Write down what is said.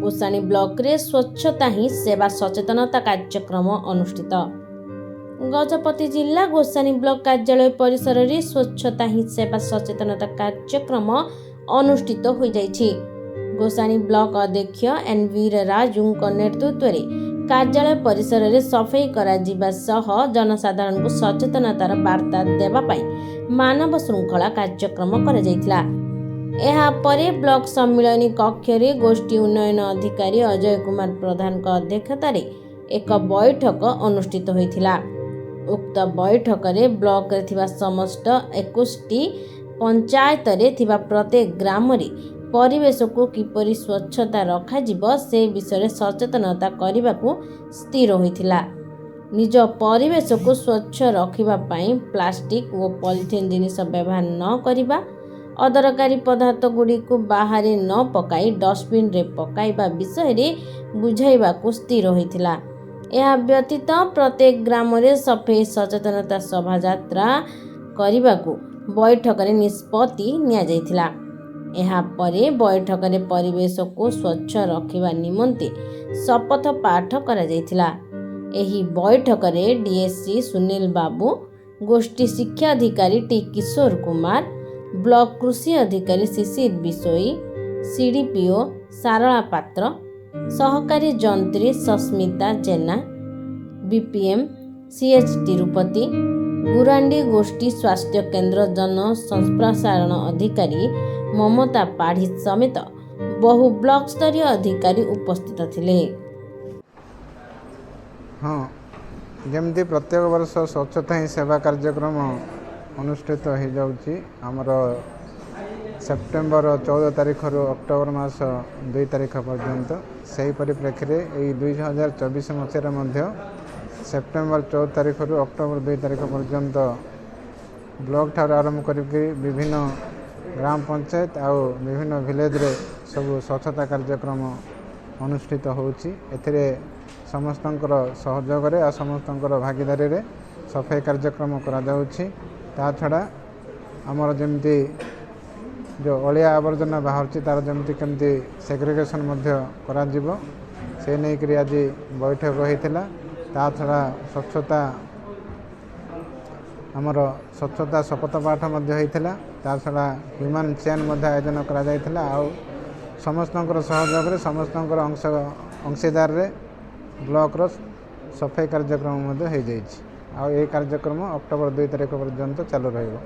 Gosani block रे स्वच्छता ही सेवा सचेतनता कार्यक्रम अनुष्ठित। गजपति जिला गोसाणी ब्लॉक कार्यालय परिसर रे स्वच्छता ही सेवा सचेतनता कार्यक्रम अनुष्ठित हो जाइछि। गोसाणी ब्लॉक अध्यक्ष एन वीर राजू नेतृत्व में कार्यालय परिसर रे सफाई करा जिबा सह जनसाधारण को सचेतनतार वार्ता देबा पाई मानव श्रृंखला कार्यक्रम करा जाइथिला। एहा परे ब्लॉक सम्मिलनी कक्ष रे गोष्ठी उन्नयन अधिकारी अजय कुमार प्रधान का अध्यक्षता रे एक बैठक अनुष्ठित होइथिला। उक्त बैठक रे ब्लॉक रे थिबा समस्त 21टी पंचायत रे थिबा प्रत्येक ग्राम रे परिवेश को किपरि स्वच्छता रखा जिवो से विषय सचेतनता करने को स्थिर होइथिला। निज परिवेश को स्वच्छ रखिबा पाई प्लास्टिक और पॉलिथीन जिनिस व्यवहार न करिबा, अदरकारी पदार्थ गुड़ी को बाहर न पकाई डस्टबिन रे पकाइबा विषय रे बुझाइबा को स्थिर होइथिला। यह व्यतीत प्रत्येक ग्राम रे सफाई सचेतनता शोभा यात्रा करने को बैठक रे निष्पत्ति निया जाइथिला। एहा परे बैठक रे परिवेश को स्वच्छ रखिबा निमंते शपथ पाठ करा जाइथिला। एही बैठक रे डीएससी सुनील बाबू, गोष्ठी शिक्षा अधिकारी टी किशोर कुमार, ब्लॉक कृषि अधिकारी शिशिर बिशोई, सीडीपीओ सारला पात्र, सहकारी जंत्री सस्मिता जेना, बीपीएम सीएच तिरुपति, गुरांडी गोष्ठी स्वास्थ्य केंद्र जन संप्रसारण अधिकारी ममता पाढ़ी समेत बहु ब्लॉक स्तरीय अधिकारी उपस्थित थिले। हाँ, जमती प्रत्येक वर्ष स्वच्छता ही सेवा कार्यक्रम अनुष्ठित हो जाउची। आमर सेप्टेम्बर 14 तारीख रु अक्टोबर मास 2 तारीख पर्यंत सही परिप्रेक्षी में 2024 मसीह मध्य सेप्टेम्बर 14 तारीख रु अक्टोबर 2 तारीख पर्यंत ब्लॉक ठार आरंभ करके विभिन्न ग्राम पंचायत आउ विभिन्न विलेज रे सब स्वच्छता कार्यक्रम अनुष्ठित होउची। एथिरे समस्तंकर सहयोग रे आ समस्तंकर भागीदारी रे सफाई कार्यक्रम करा जाउची। ता छड़ा आमर जमती जो अलिया आवर्जना बाहरची तार जमती केमती सेग्रीगेशन मध्य करा जिवो से नै करी आज बैठक होइथिला। ता छड़ा स्वच्छता आमर स्वच्छता शपथ पाठ मध्य होइथिला। ता छड़ा ह्यूमन चेन मध्य आयोजन करा जाइथिला। आ समस्तंकर सहयोग रे समस्तंकर अंशीदार रे ब्लॉक रो सफाई कार्यक्रम मध्य हो जाइछि। आ ए कार्यक्रम अक्टोबर 2 तारीख पर्यंत चालू रहिबो।